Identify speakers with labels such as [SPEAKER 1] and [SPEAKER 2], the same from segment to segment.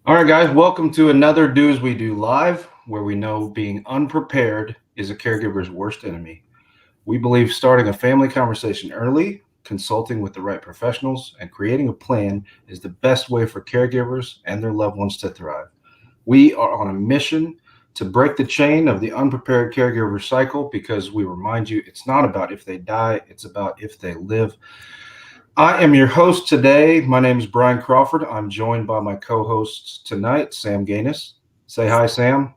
[SPEAKER 1] All right, guys, welcome to another Do As We Do Live, where we know being unprepared is a caregiver's worst enemy. We believe starting a family conversation early, consulting with the right professionals, and creating a plan is the best way for caregivers and their loved ones to thrive. We are on a mission to break the chain of the unprepared caregiver cycle because we remind you it's not about if they die, it's about if they live. I am your host today. My name is Brian Crawford. I'm joined by my co hosts tonight, Sam Gaines. Say hi, Sam.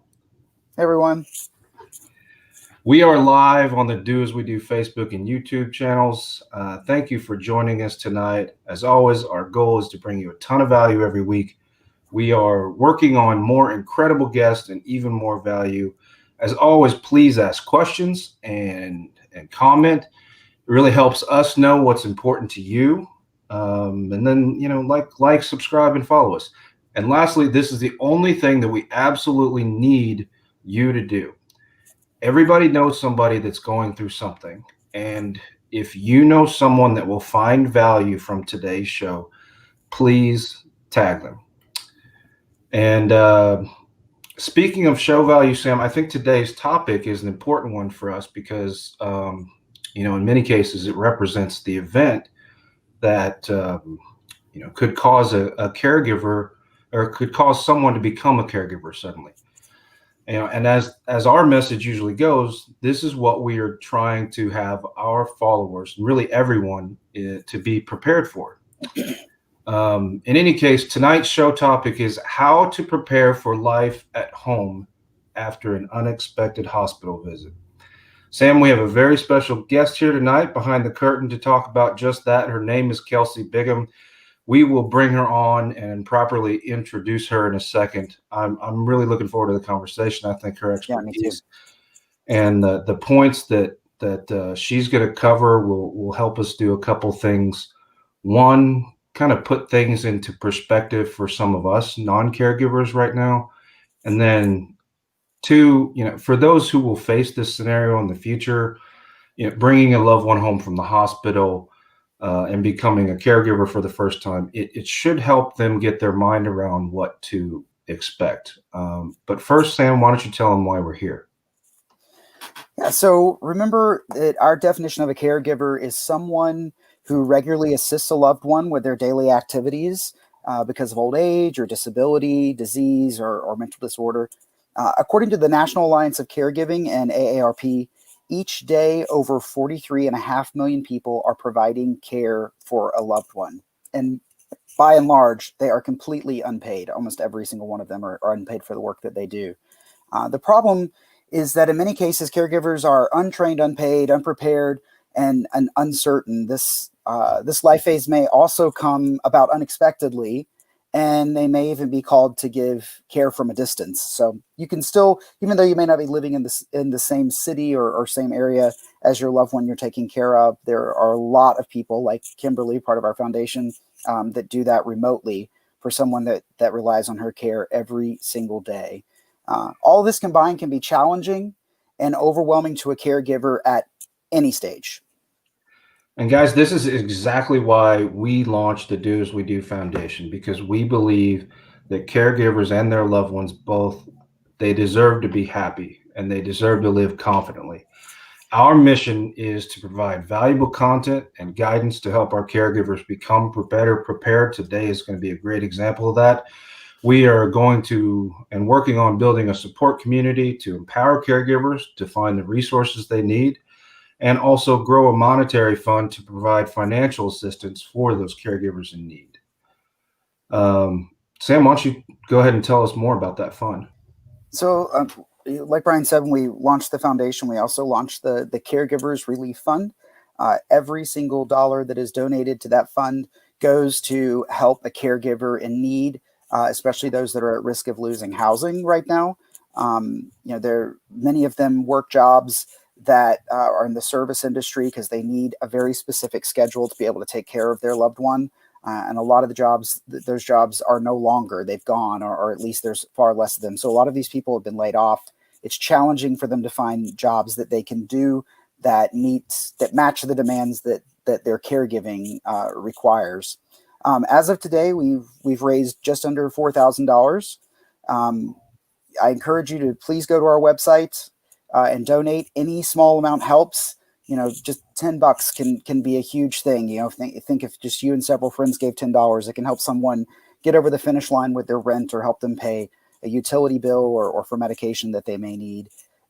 [SPEAKER 2] Hey everyone.
[SPEAKER 1] We are live on the Do As We Do Facebook and YouTube channels. Thank you for joining us tonight. As always, our goal is to bring you a ton of value every week. We are working on more incredible guests and even more value. As always, please ask questions and comment. It really helps us know what's important to you. And then, like, subscribe, and follow us. And lastly, this is the only thing that we absolutely need you to do. Everybody knows somebody that's going through something. And if you know someone that will find value from today's show, please tag them. And speaking of show value, Sam, I think today's topic is an important one for us because, in many cases, it represents the event that could cause a caregiver or could cause someone to become a caregiver suddenly. And as our message usually goes, this is what we are trying to have our followers, really everyone, to be prepared for. In any case, tonight's show topic is how to prepare for life at home after an unexpected hospital visit. Sam, we have a very special guest here tonight behind the curtain to talk about just that. Her name is Kelsey Bigham. We will bring her on and properly introduce her in a second. I'm really looking forward to the conversation. I think her
[SPEAKER 2] Yeah, me too.
[SPEAKER 1] expertise and the points that she's going to cover will help us do a couple things. One, kind of put things into perspective for some of us non-caregivers right now, and then two, for those who will face this scenario in the future, bringing a loved one home from the hospital and becoming a caregiver for the first time, it should help them get their mind around what to expect. But first, Sam, why don't you tell them why we're here?
[SPEAKER 2] Yeah, so remember that our definition of a caregiver is someone who regularly assists a loved one with their daily activities because of old age or disability, disease, or mental disorder. According to the National Alliance of Caregiving and AARP, each day over 43.5 million people are providing care for a loved one. And by and large, they are completely unpaid. Almost every single one of them are unpaid for the work that they do. The problem is that in many cases, caregivers are untrained, unpaid, unprepared, and uncertain. This life phase may also come about unexpectedly, and they may even be called to give care from a distance. So you can still, even though you may not be living in the same city or same area as your loved one you're taking care of, there are a lot of people like Kimberly, part of our foundation, that do that remotely for someone that relies on her care every single day. All this combined can be challenging and overwhelming to a caregiver at any stage.
[SPEAKER 1] And guys, this is exactly why we launched the Do As We Do Foundation, because we believe that caregivers and their loved ones both, they deserve to be happy and they deserve to live confidently. Our mission is to provide valuable content and guidance to help our caregivers become better prepared. Today is going to be a great example of that. We are going to and working on building a support community to empower caregivers to find the resources they need and also grow a monetary fund to provide financial assistance for those caregivers in need. Sam, why don't you go ahead and tell us more about that fund?
[SPEAKER 2] So, like Brian said, when we launched the foundation, we also launched the Caregivers Relief Fund. Every single dollar that is donated to that fund goes to help a caregiver in need, especially those that are at risk of losing housing right now. Many of them work jobs that are in the service industry because they need a very specific schedule to be able to take care of their loved one. And a lot of the jobs, those jobs are no longer, they've gone, or at least there's far less of them. So a lot of these people have been laid off. It's challenging for them to find jobs that they can do that match the demands that their caregiving requires. As of today, we've raised just under $4,000. I encourage you to please go to our website and donate. Any small amount helps. Just $10 can be a huge thing. Think if just you and several friends gave $10, it can help someone get over the finish line with their rent or help them pay a utility bill or for medication that they may need.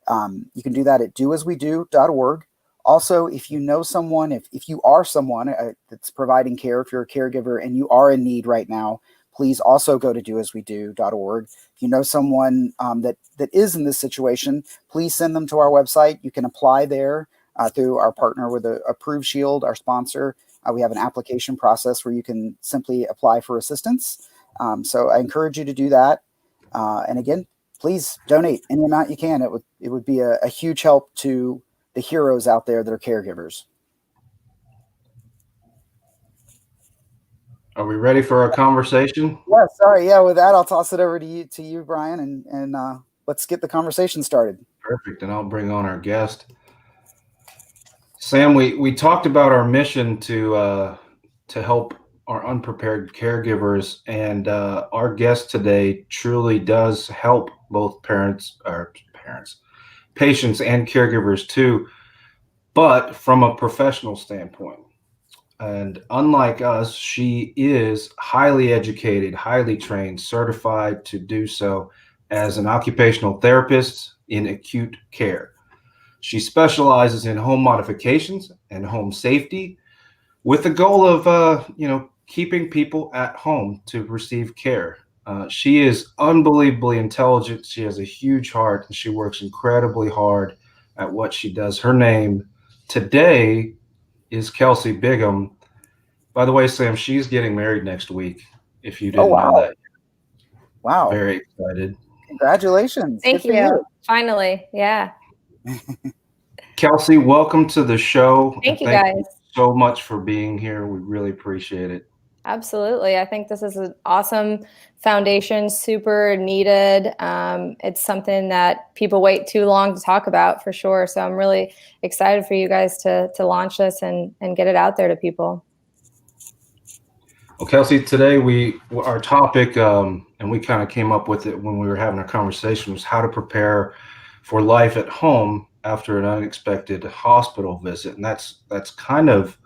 [SPEAKER 2] You can do that at doaswedo.org. Also, if you know someone, if you are someone that's providing care, if you're a caregiver and you are in need right now, please also go to doaswedo.org. If you know someone that is in this situation, please send them to our website. You can apply there through our partner with Approved Shield, our sponsor. We have an application process where you can simply apply for assistance. So I encourage you to do that. And again, please donate any amount you can. It would be a huge help to the heroes out there that are caregivers.
[SPEAKER 1] Are we ready for our conversation?
[SPEAKER 2] Yeah, sorry. Yeah, with that, I'll toss it over to you, Brian, and let's get the conversation started.
[SPEAKER 1] Perfect. And I'll bring on our guest. Sam, we talked about our mission to help our unprepared caregivers, and our guest today truly does help both patients and caregivers too, but from a professional standpoint. And unlike us, she is highly educated, highly trained, certified to do so as an occupational therapist in acute care. She specializes in home modifications and home safety with the goal of, keeping people at home to receive care. She is unbelievably intelligent. She has a huge heart and she works incredibly hard at what she does. Her name today is Kelsey Bigham. By the way, Sam, she's getting married next week, if you didn't know that.
[SPEAKER 2] Wow.
[SPEAKER 1] Very excited.
[SPEAKER 2] Congratulations.
[SPEAKER 3] Thank you. Finally. Yeah.
[SPEAKER 1] Kelsey, welcome to the show.
[SPEAKER 3] Thank you guys
[SPEAKER 1] so much for being here. We really appreciate it.
[SPEAKER 3] Absolutely. I think this is an awesome foundation, super needed. It's something that people wait too long to talk about for sure. So I'm really excited for you guys to launch this and get it out there to people.
[SPEAKER 1] Well, Kelsey, today our topic, and we kind of came up with it when we were having a conversation, was how to prepare for life at home after an unexpected hospital visit. And that's kind of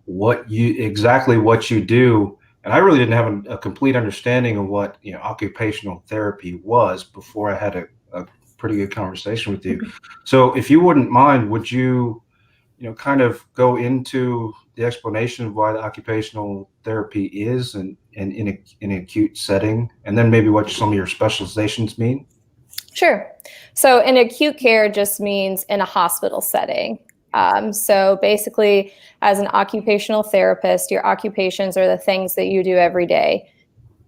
[SPEAKER 1] what you do. And I really didn't have a complete understanding of what occupational therapy was before I had a pretty good conversation with you. So if you wouldn't mind, would you kind of go into the explanation of why the occupational therapy is and in an acute setting, and then maybe what some of your specializations mean?
[SPEAKER 3] Sure. So in acute care just means in a hospital setting. So basically, as an occupational therapist, your occupations are the things that you do every day.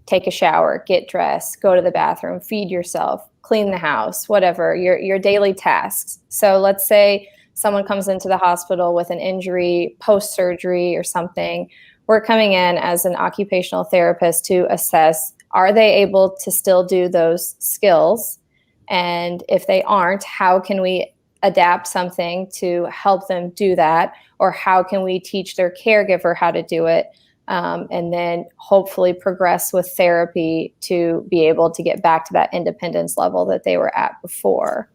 [SPEAKER 3] Take a shower, get dressed, go to the bathroom, feed yourself, clean the house, whatever, your daily tasks. So let's say someone comes into the hospital with an injury, post-surgery or something. We're coming in as an occupational therapist to assess, are they able to still do those skills? And if they aren't, how can we adapt something to help them do that? Or how can we teach their caregiver how to do it? And then hopefully progress with therapy to be able to get back to that independence level that they were at before.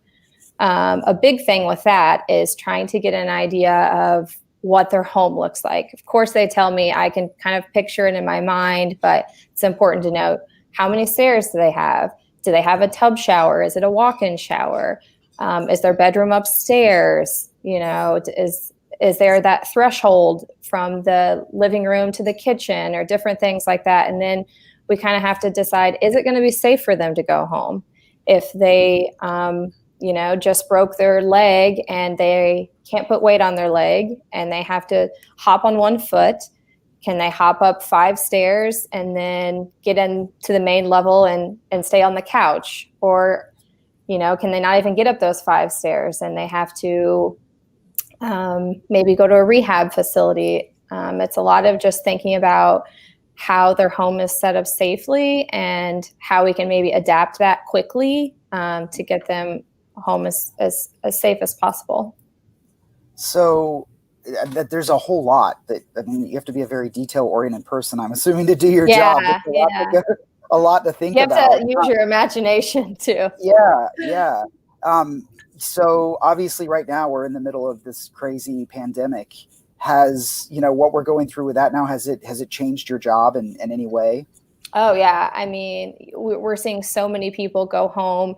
[SPEAKER 3] A big thing with that is trying to get an idea of what their home looks like. Of course, they tell me I can kind of picture it in my mind, but it's important to note, how many stairs do they have? Do they have a tub shower? Is it a walk-in shower? Is their bedroom upstairs? Is there that threshold from the living room to the kitchen or different things like that? And then we kind of have to decide, is it going to be safe for them to go home? If they, just broke their leg and they can't put weight on their leg and they have to hop on one foot, can they hop up 5 stairs and then get into the main level and stay on the couch? Or, can they not even get up those 5 stairs and they have to maybe go to a rehab facility? It's a lot of just thinking about how their home is set up safely and how we can maybe adapt that quickly to get them home as safe as possible.
[SPEAKER 2] So that there's a whole lot that, I mean, you have to be a very detail-oriented person, I'm assuming, to do your
[SPEAKER 3] Yeah,
[SPEAKER 2] job. There's a lot to think
[SPEAKER 3] you have
[SPEAKER 2] about.
[SPEAKER 3] to use your imagination too.
[SPEAKER 2] Yeah. So obviously right now we're in the middle of this crazy pandemic. Has, what we're going through with that now, has it changed your job in any way?
[SPEAKER 3] Oh yeah. I mean, we're seeing so many people go home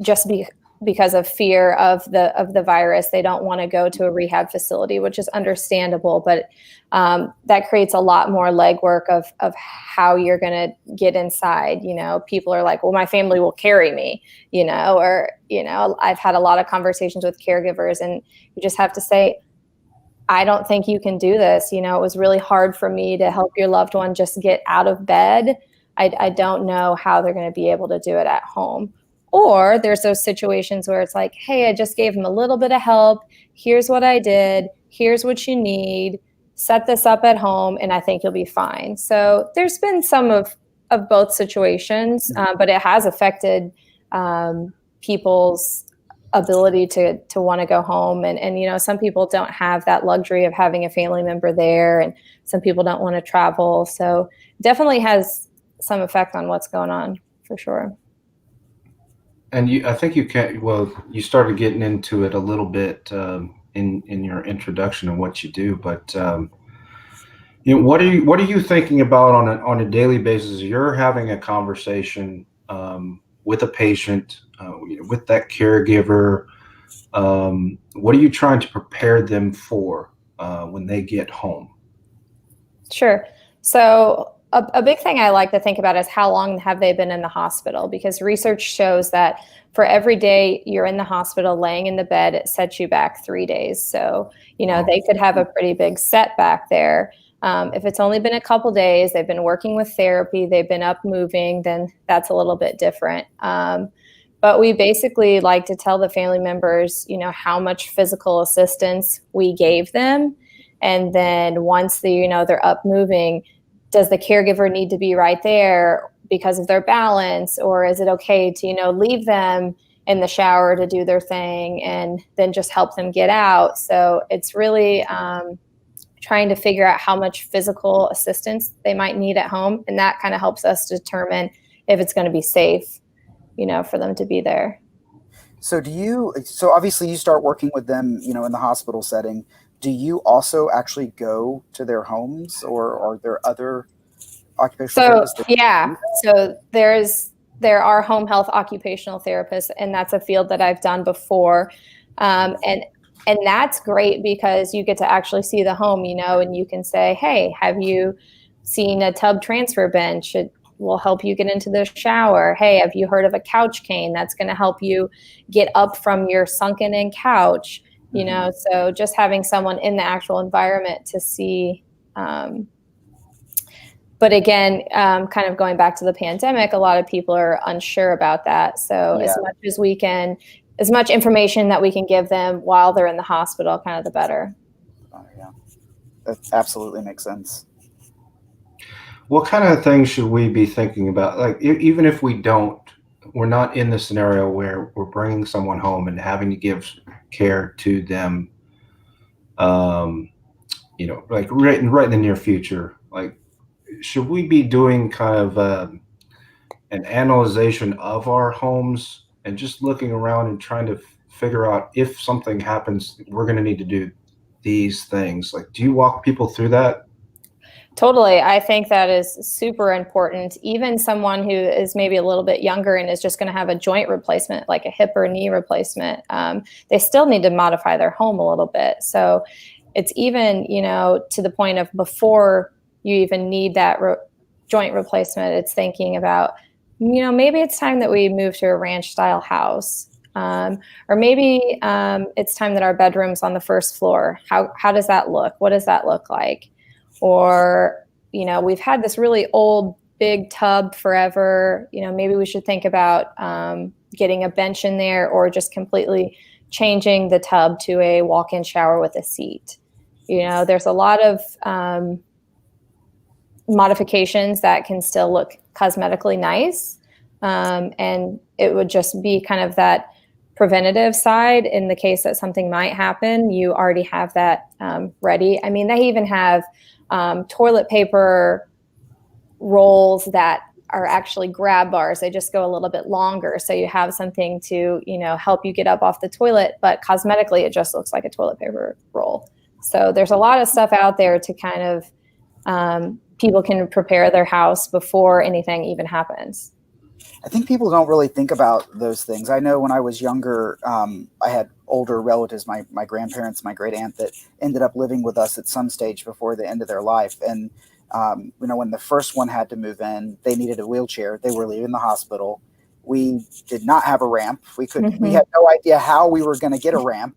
[SPEAKER 3] just because of fear of the virus. They don't want to go to a rehab facility, which is understandable, but that creates a lot more legwork of how you're going to get inside. People are like, well, my family will carry me, I've had a lot of conversations with caregivers, and you just have to say, I don't think you can do this. It was really hard for me to help your loved one just get out of bed. I don't know how they're going to be able to do it at home. Or there's those situations where it's like, hey, I just gave him a little bit of help. Here's what I did. Here's what you need. Set this up at home, and I think you'll be fine. So there's been some of both situations, but it has affected people's ability to want to go home. And some people don't have that luxury of having a family member there, and some people don't want to travel. So definitely has some effect on what's going on, for sure.
[SPEAKER 1] And I think you started getting into it a little bit in your introduction of what you do, but what are you thinking about on a daily basis? You're having a conversation with a patient, with that caregiver. What are you trying to prepare them for when they get home?
[SPEAKER 3] Sure. So a big thing I like to think about is how long have they been in the hospital? Because research shows that for every day you're in the hospital laying in the bed, it sets you back 3 days. So, they could have a pretty big setback there. If it's only been a couple days, they've been working with therapy, they've been up moving, then that's a little bit different. But we basically like to tell the family members, how much physical assistance we gave them. And then once they're up moving, does the caregiver need to be right there because of their balance, or is it okay to, leave them in the shower to do their thing and then just help them get out? So it's really trying to figure out how much physical assistance they might need at home. And that kind of helps us determine if it's going to be safe, for them to be there.
[SPEAKER 2] So so obviously you start working with them, in the hospital setting. Do you also actually go to their homes, or are there other occupational therapists?
[SPEAKER 3] Yeah. So there are home health occupational therapists, and that's a field that I've done before. And that's great because you get to actually see the home, and you can say, hey, have you seen a tub transfer bench? It will help you get into the shower. Hey, have you heard of a couch cane? That's going to help you get up from your sunken in couch. So just having someone in the actual environment to see. But again, kind of going back to the pandemic, a lot of people are unsure about that. So as much information that we can give them while they're in the hospital, kind of the better.
[SPEAKER 2] Yeah, that absolutely makes sense.
[SPEAKER 1] What kind of things should we be thinking about? Like, even if we're not in the scenario where we're bringing someone home and having to give care to them, like right in the near future, like, should we be doing kind of an analyzation of our homes and just looking around and trying to figure out if something happens, we're going to need to do these things? Like, do you walk people through that?
[SPEAKER 3] Totally. I think that is super important. Even someone who is maybe a little bit younger and is just going to have a joint replacement, like a hip or knee replacement, they still need to modify their home a little bit. So it's even, to the point of before you even need that joint replacement, it's thinking about, maybe it's time that we move to a ranch style house. Or maybe it's time that our bedroom's on the first floor. How does that look? What does that look like? Or, we've had this really old big tub forever. Maybe we should think about getting a bench in there, or just completely changing the tub to a walk-in shower with a seat. There's a lot of modifications that can still look cosmetically nice. And it would just be kind of that preventative side, in the case that something might happen, you already have that ready. I mean, they even have toilet paper rolls that are actually grab bars. They just go a little bit longer. So you have something to, help you get up off the toilet, but cosmetically, it just looks like a toilet paper roll. So there's a lot of stuff out there to kind of, people can prepare their house before anything even happens.
[SPEAKER 2] I think people don't really think about those things. I know when I was younger, I had older relatives, my grandparents, my great aunt, that ended up living with us at some stage before the end of their life. And, when the first one had to move in, they needed a wheelchair. They were leaving the hospital. We did not have a ramp. We had no idea how we were going to get a ramp,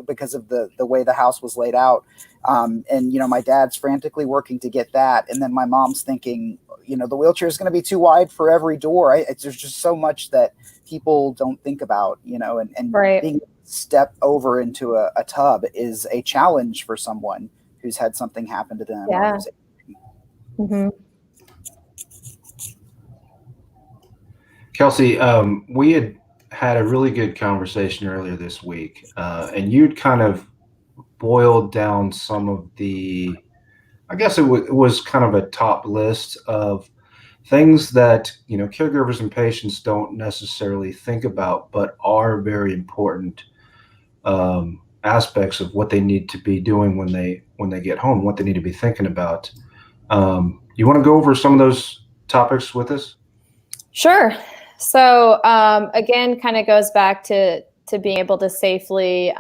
[SPEAKER 2] because of the way the house was laid out. And my dad's frantically working to get that. And then my mom's thinking, the wheelchair is going to be too wide for every door. There's just so much that people don't think about, and
[SPEAKER 3] right.
[SPEAKER 2] Being step over into a tub is a challenge for someone who's had something happen to them.
[SPEAKER 3] Yeah.
[SPEAKER 1] Kelsey, we had a really good conversation earlier this week, and you'd kind of boiled down some of the, I guess it was kind of a top list of things that, caregivers and patients don't necessarily think about, but are very important aspects of what they need to be doing when they get home, what they need to be thinking about. You want to go over some of those topics with us?
[SPEAKER 3] Sure. So again, kind of goes back to being able to safely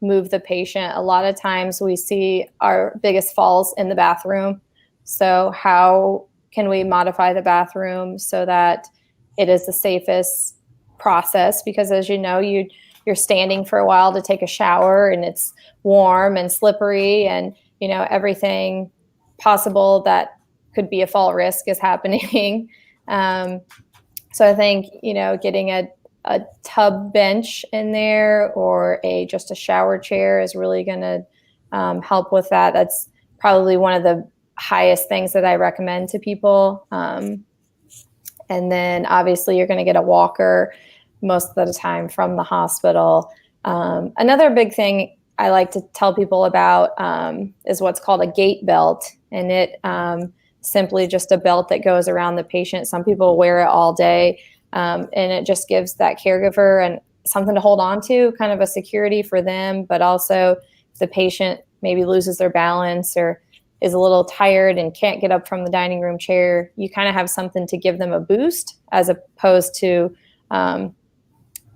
[SPEAKER 3] move the patient. A lot of times we see our biggest falls in the bathroom. So how can we modify the bathroom so that it is the safest process? Because as you know, you're standing for a while to take a shower, and it's warm and slippery, and everything possible that could be a fall risk is happening. So I think, getting a tub bench in there or just a shower chair is really going to help with that. That's probably one of the highest things that I recommend to people. And then obviously you're going to get a walker most of the time from the hospital. Another big thing I like to tell people about is what's called a gait belt. And it simply just a belt that goes around the patient. Some people wear it all day, and it just gives that caregiver and something to hold on to, kind of a security for them. But also, if the patient maybe loses their balance or is a little tired and can't get up from the dining room chair, you kind of have something to give them a boost, as opposed to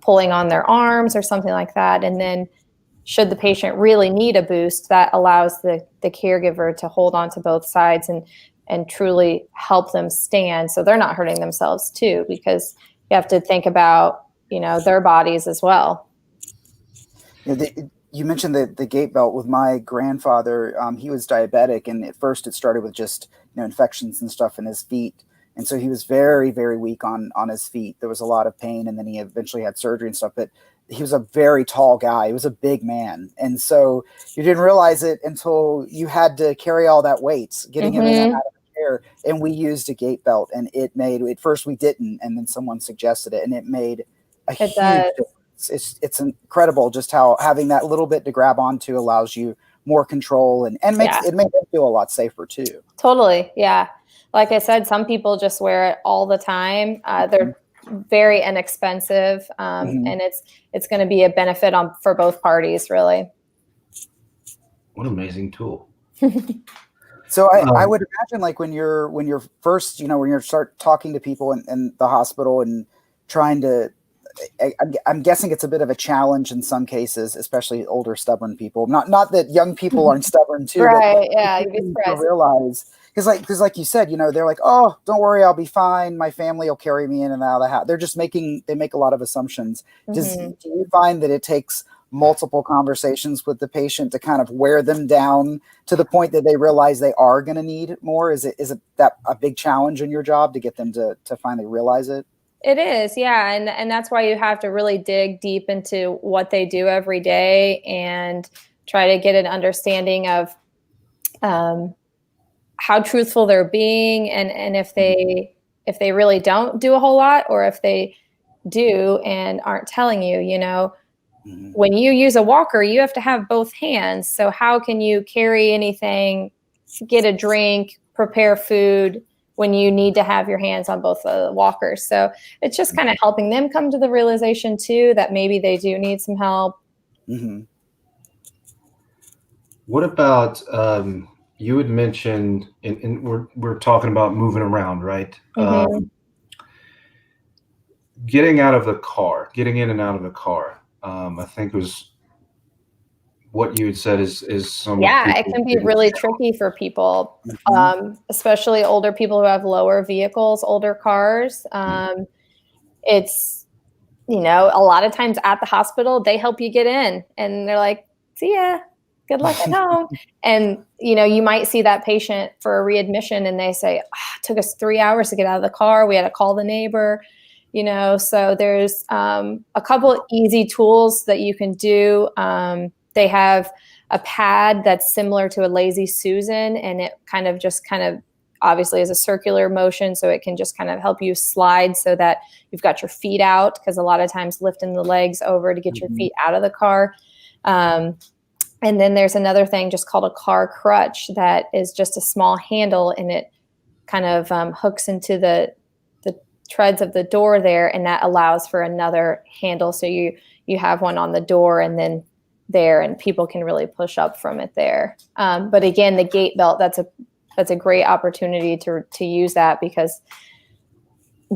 [SPEAKER 3] pulling on their arms or something like that. And then should the patient really need a boost, that allows the caregiver to hold on to both sides and truly help them stand so they're not hurting themselves too, because you have to think about, their bodies as well.
[SPEAKER 2] You mentioned the gait belt. With my grandfather, he was diabetic, and at first it started with just infections and stuff in his feet. And so he was very, very weak on his feet. There was a lot of pain, and then he eventually had surgery and stuff. But he was a very tall guy. He was a big man. And so you didn't realize it until you had to carry all that weight, getting him in and out of the chair. And we used a gait belt, and it made, at first we didn't, and then someone suggested it, and it made a huge difference. It's incredible just how having that little bit to grab onto allows you more control and makes it makes them feel a lot safer too.
[SPEAKER 3] Totally. Yeah. Like I said, some people just wear it all the time. They're very inexpensive, and it's going to be a benefit for both parties, really.
[SPEAKER 1] What an amazing tool.
[SPEAKER 2] So I would imagine, like when you're first, when you start talking to people in the hospital and trying to, I'm guessing it's a bit of a challenge in some cases, especially older, stubborn people. Not that young people aren't stubborn too,
[SPEAKER 3] right? Yeah, you'd be surprised.
[SPEAKER 2] Realize. Because like you said, they're like, oh, don't worry, I'll be fine. My family will carry me in and out of the house. They're just they make a lot of assumptions. Do you find that it takes multiple conversations with the patient to kind of wear them down to the point that they realize they are going to need more? Is it that a big challenge in your job to get them to finally realize it?
[SPEAKER 3] It is, yeah. And that's why you have to really dig deep into what they do every day and try to get an understanding of how truthful they're being, and if they really don't do a whole lot, or if they do and aren't telling you, When you use a walker, you have to have both hands. So how can you carry anything, get a drink, prepare food when you need to have your hands on both the walkers? So it's just kind of helping them come to the realization too that maybe they do need some help.
[SPEAKER 1] What about you had mentioned, and we're talking about moving around, right? Getting out of the car, getting in and out of the car. I think was what you had said is some.
[SPEAKER 3] Yeah, it can be really tricky for people, especially older people who have lower vehicles, older cars. It's, a lot of times at the hospital, they help you get in and they're like, see ya, good luck at home. And, you might see that patient for a readmission and they say, it took us 3 hours to get out of the car. We had to call the neighbor, so there's a couple easy tools that you can do. They have a pad that's similar to a Lazy Susan, and it kind of obviously is a circular motion, so it can just kind of help you slide so that you've got your feet out, because a lot of times lifting the legs over to get your feet out of the car. And then there's another thing just called a car crutch that is just a small handle, and it kind of hooks into the treads of the door there, and that allows for another handle. So you have one on the door and then there, and people can really push up from it there. But again, the gait belt, that's a great opportunity to use that, because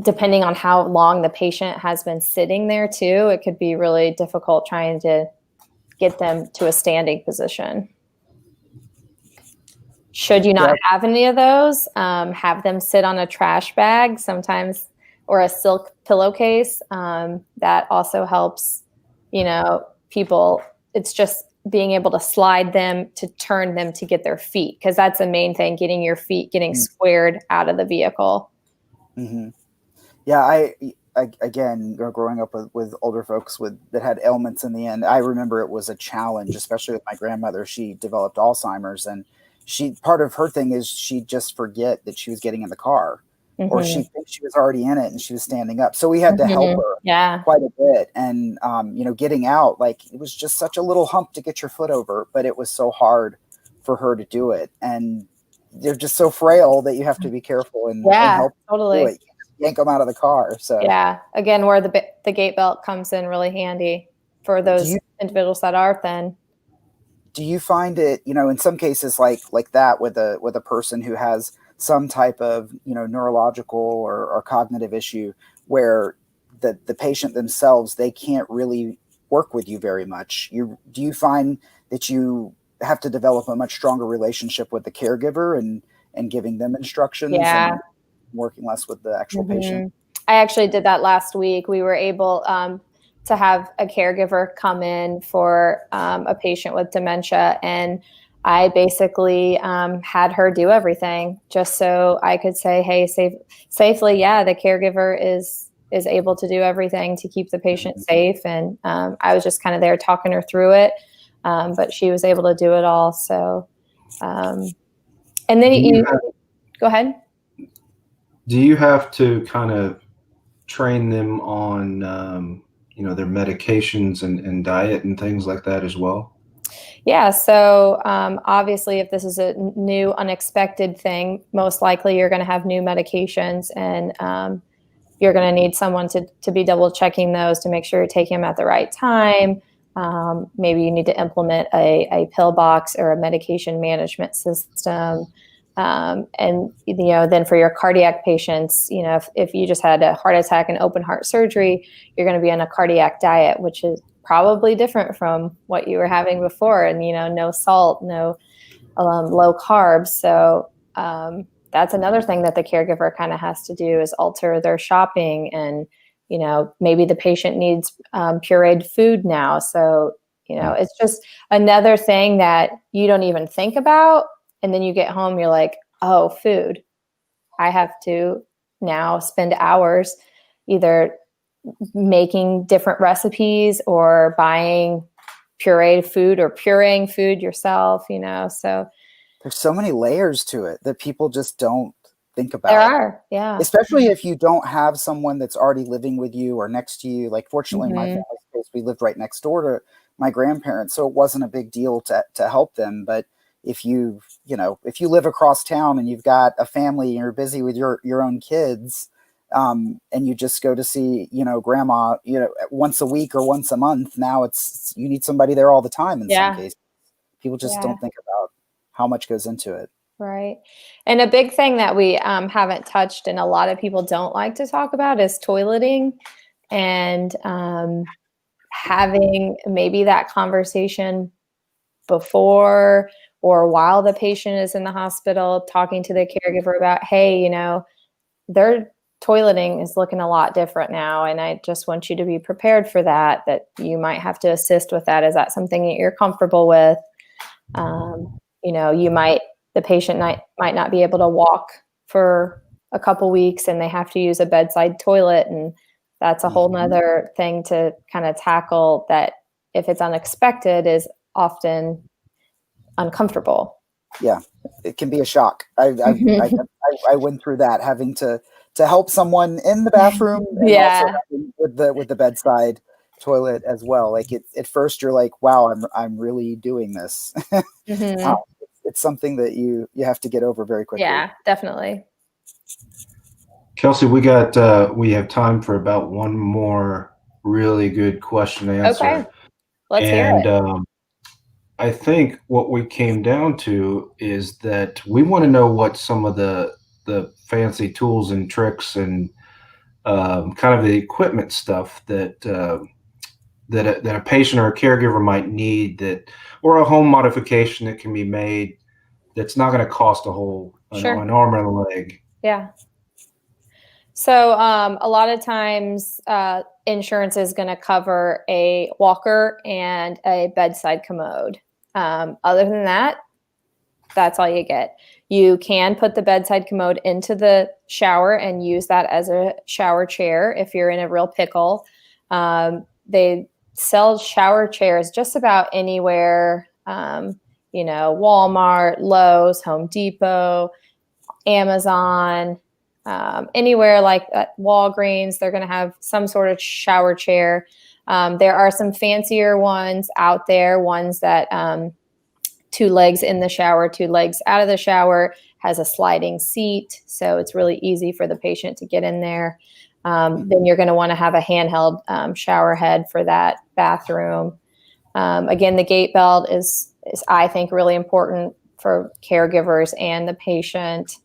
[SPEAKER 3] depending on how long the patient has been sitting there too, it could be really difficult trying to get them to a standing position. Should you not have any of those, have them sit on a trash bag sometimes, or a silk pillowcase. That also helps, people. It's just being able to slide them, to turn them, to get their feet, because that's the main thing, getting your feet getting squared out of the vehicle.
[SPEAKER 2] Yeah, I again, growing up with older folks that had ailments in the end, I remember it was a challenge, especially with my grandmother. She developed Alzheimer's, and part of her thing is she'd just forget that she was getting in the car, or she thinks she was already in it and she was standing up. So we had to help her quite a bit. And, getting out, like, it was just such a little hump to get your foot over, but it was so hard for her to do it. And they're just so frail that you have to be careful and help do it. Yank them out of the car. So
[SPEAKER 3] again, where the gait belt comes in really handy for those individuals that are thin.
[SPEAKER 2] Do you find it, in some cases like that with a person who has some type of, neurological or cognitive issue, where the patient themselves, they can't really work with you very much? Do you find that you have to develop a much stronger relationship with the caregiver and giving them instructions and working less with the actual patient?
[SPEAKER 3] I actually did that last week. We were able to have a caregiver come in for a patient with dementia, and I basically had her do everything just so I could say, hey, safely, the caregiver is able to do everything to keep the patient safe. And I was just kind of there talking her through it, but she was able to do it all. So, and then go ahead.
[SPEAKER 1] Do you have to kind of train them on, their medications and diet and things like that as well?
[SPEAKER 3] Yeah. So obviously, if this is a new, unexpected thing, most likely you're going to have new medications, and you're going to need someone to be double checking those to make sure you're taking them at the right time. Maybe you need to implement a pill box or a medication management system. And, then for your cardiac patients, if you just had a heart attack and open heart surgery, you're going to be on a cardiac diet, which is probably different from what you were having before, and, no salt, no low carbs. So that's another thing that the caregiver kind of has to do, is alter their shopping. And, maybe the patient needs pureed food now. So, it's just another thing that you don't even think about. And then you get home, you're like, oh, food. I have to now spend hours either making different recipes or buying pureed food or pureeing food yourself, so
[SPEAKER 2] there's so many layers to it that people just don't think about.
[SPEAKER 3] There are, yeah.
[SPEAKER 2] Especially if you don't have someone that's already living with you or next to you. Like, fortunately, my family's case, we lived right next door to my grandparents, so it wasn't a big deal to help them. But if you live across town and you've got a family and you're busy with your own kids, and you just go to see, grandma, once a week or once a month, now you need somebody there all the time in some cases. People just don't think about how much goes into it.
[SPEAKER 3] Right. And a big thing that we haven't touched and a lot of people don't like to talk about is toileting, and having maybe that conversation before or while the patient is in the hospital, talking to the caregiver about, hey, their toileting is looking a lot different now, and I just want you to be prepared for that you might have to assist with that. Is that something that you're comfortable with? The patient might not be able to walk for a couple weeks and they have to use a bedside toilet, and that's a whole nother thing to kind of tackle, that if it's unexpected is often uncomfortable. Yeah,
[SPEAKER 2] it can be a shock. I went through that, having to help someone in the bathroom, and also with the bedside toilet as well. Like at first you're like, wow, I'm really doing this. It's something that you have to get over very quickly.
[SPEAKER 3] Yeah, definitely.
[SPEAKER 1] Kelsey, we have time for about one more really good question and answer.
[SPEAKER 3] Okay, let's hear it.
[SPEAKER 1] I think what we came down to is that we want to know what some of the fancy tools and tricks and kind of the equipment stuff that a patient or a caregiver might need, or a home modification that can be made that's not going to cost an arm and a leg.
[SPEAKER 3] Yeah. So a lot of times insurance is going to cover a walker and a bedside commode. Other than that, that's all you get. You can put the bedside commode into the shower and use that as a shower chair if you're in a real pickle. They sell shower chairs just about anywhere, Walmart, Lowe's, Home Depot, Amazon, anywhere like Walgreens, they're going to have some sort of shower chair. There are some fancier ones out there, ones that 2 legs in the shower, 2 legs out of the shower, has a sliding seat. So it's really easy for the patient to get in there. Then you're going to want to have a handheld shower head for that bathroom. Again, the gate belt is I think really important for caregivers and the patient.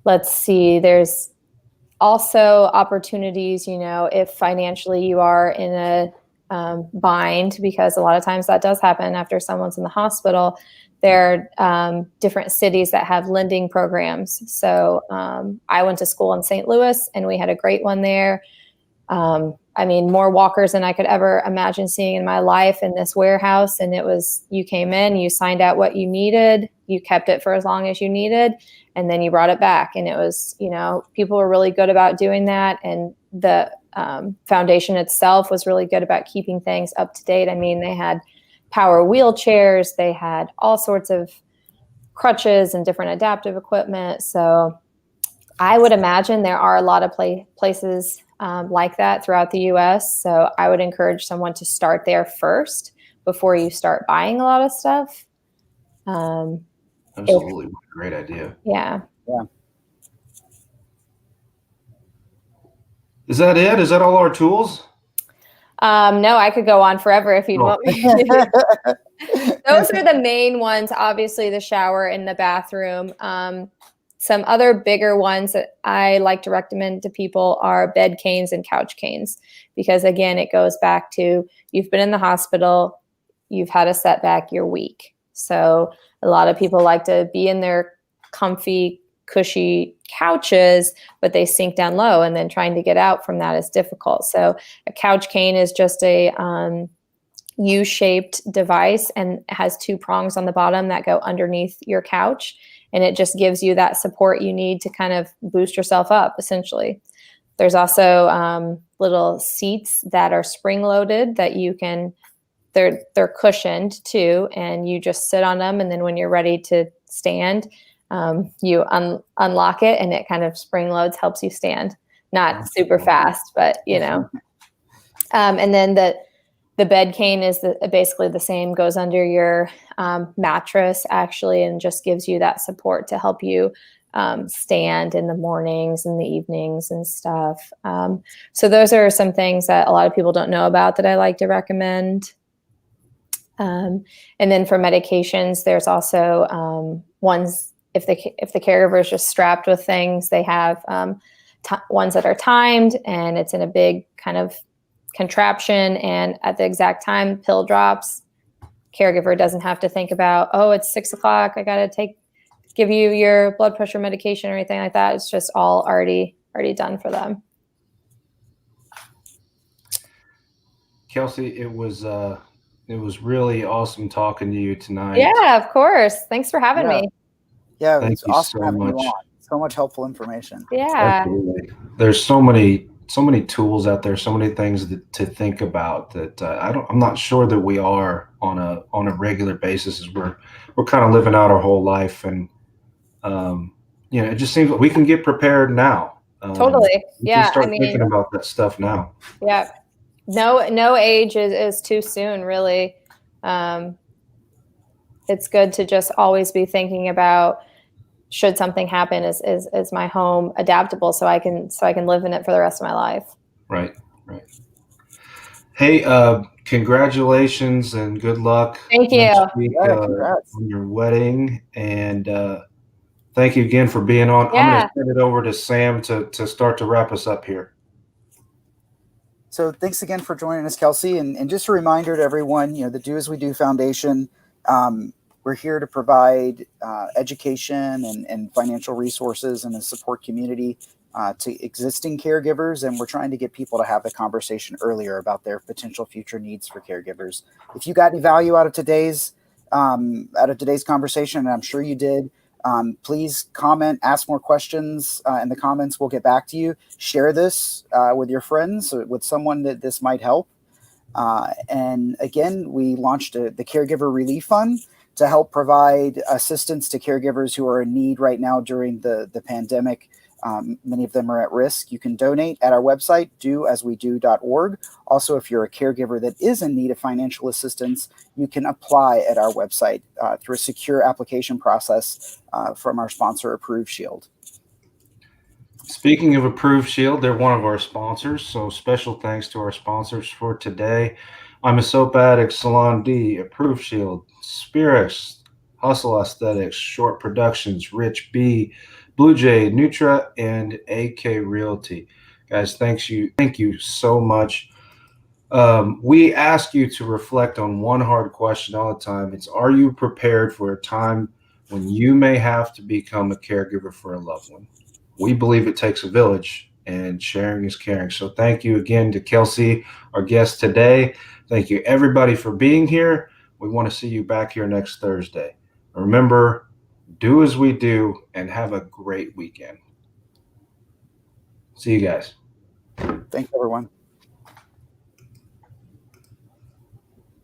[SPEAKER 3] Let's see, there's also opportunities, if financially you are in a bind, because a lot of times that does happen after someone's in the hospital. There are different cities that have lending programs. So I went to school in St. Louis and we had a great one there. More walkers than I could ever imagine seeing in my life in this warehouse. And it was, you came in, you signed out what you needed, you kept it for as long as you needed, and then you brought it back. And it was, people were really good about doing that. And the foundation itself was really good about keeping things up to date. They had power wheelchairs, they had all sorts of crutches and different adaptive equipment. So I would imagine there are a lot of places like that throughout the US. So I would encourage someone to start there first before you start buying a lot of stuff.
[SPEAKER 1] Absolutely. Great idea.
[SPEAKER 3] Yeah.
[SPEAKER 1] Is that it? Is that all our tools?
[SPEAKER 3] No, I could go on forever if you'd want me to. Those are the main ones. Obviously, the shower and the bathroom. Some other bigger ones that I like to recommend to people are bed canes and couch canes, because again, it goes back to, you've been in the hospital, you've had a setback, you're weak. So a lot of people like to be in their comfy, cushy couches, but they sink down low, and then trying to get out from that is difficult. So a couch cane is just a U-shaped device and has 2 prongs on the bottom that go underneath your couch. And it just gives you that support you need to kind of boost yourself up, essentially. There's also little seats that are spring-loaded that you can, they're cushioned too, and you just sit on them. And then when you're ready to stand, you unlock it and it kind of spring loads, helps you stand. Not super fast, but And then the bed cane is basically the same, goes under your mattress actually, and just gives you that support to help you stand in the mornings and the evenings and stuff. So those are some things that a lot of people don't know about that I like to recommend. And then for medications, there's also ones, if the caregiver is just strapped with things, they have ones that are timed, and it's in a big kind of contraption, and at the exact time pill drops, caregiver doesn't have to think about, oh, it's 6 o'clock, I gotta give you your blood pressure medication or anything like that. It's just all already done for them.
[SPEAKER 1] Kelsey, it was really awesome talking to you tonight.
[SPEAKER 3] Yeah, of course. Thanks for having me.
[SPEAKER 2] Yeah,
[SPEAKER 1] Thank
[SPEAKER 2] it's
[SPEAKER 1] you
[SPEAKER 2] awesome
[SPEAKER 1] so
[SPEAKER 2] having you
[SPEAKER 1] much.
[SPEAKER 2] on. So much helpful information.
[SPEAKER 3] Yeah.
[SPEAKER 1] Absolutely. There's so many tools out there, so many things to think about that I'm not sure that we are on a regular basis as we're kind of living out our whole life, and it just seems like we can get prepared now.
[SPEAKER 3] Totally.
[SPEAKER 1] We
[SPEAKER 3] Yeah.
[SPEAKER 1] can start thinking about that stuff now.
[SPEAKER 3] Yeah. No age is too soon, really. It's good to just always be thinking about, should something happen, is my home adaptable so I can live in it for the rest of my life.
[SPEAKER 1] Right. Hey, congratulations and good luck.
[SPEAKER 3] Thank you.
[SPEAKER 1] Next week,
[SPEAKER 2] Congrats.
[SPEAKER 1] on your wedding, and thank you again for being on.
[SPEAKER 3] Yeah.
[SPEAKER 1] I'm going to send it over to Sam to start to wrap us up here.
[SPEAKER 2] So thanks again for joining us, Kelsey. And just a reminder to everyone, the Do As We Do Foundation, we're here to provide education and financial resources and a support community to existing caregivers. And we're trying to get people to have the conversation earlier about their potential future needs for caregivers. If you got any value out of today's conversation, and I'm sure you did, please comment, ask more questions in the comments. We'll get back to you. Share this with your friends, with someone that this might help. And again, we launched the Caregiver Relief Fund to help provide assistance to caregivers who are in need right now during the pandemic. Many of them are at risk. You can donate at our website, doaswedo.org. Also, if you're a caregiver that is in need of financial assistance, you can apply at our website through a secure application process from our sponsor, Approved Shield.
[SPEAKER 1] Speaking of Approved Shield, they're one of our sponsors, so special thanks to our sponsors for today. I'm a Soap Addict, Salon D, Approved Shield, Spirix, Hustle Aesthetics, Short Productions, Rich B, Blue Jay, Nutra, and AK Realty. Guys, thank you so much. We ask you to reflect on one hard question all the time. It's, are you prepared for a time when you may have to become a caregiver for a loved one? We believe it takes a village, and sharing is caring. So thank you again to Kelsey, our guest today. Thank you, everybody, for being here. We want to see you back here next Thursday. Remember, do as we do, and have a great weekend. See you guys.
[SPEAKER 2] Thanks, everyone.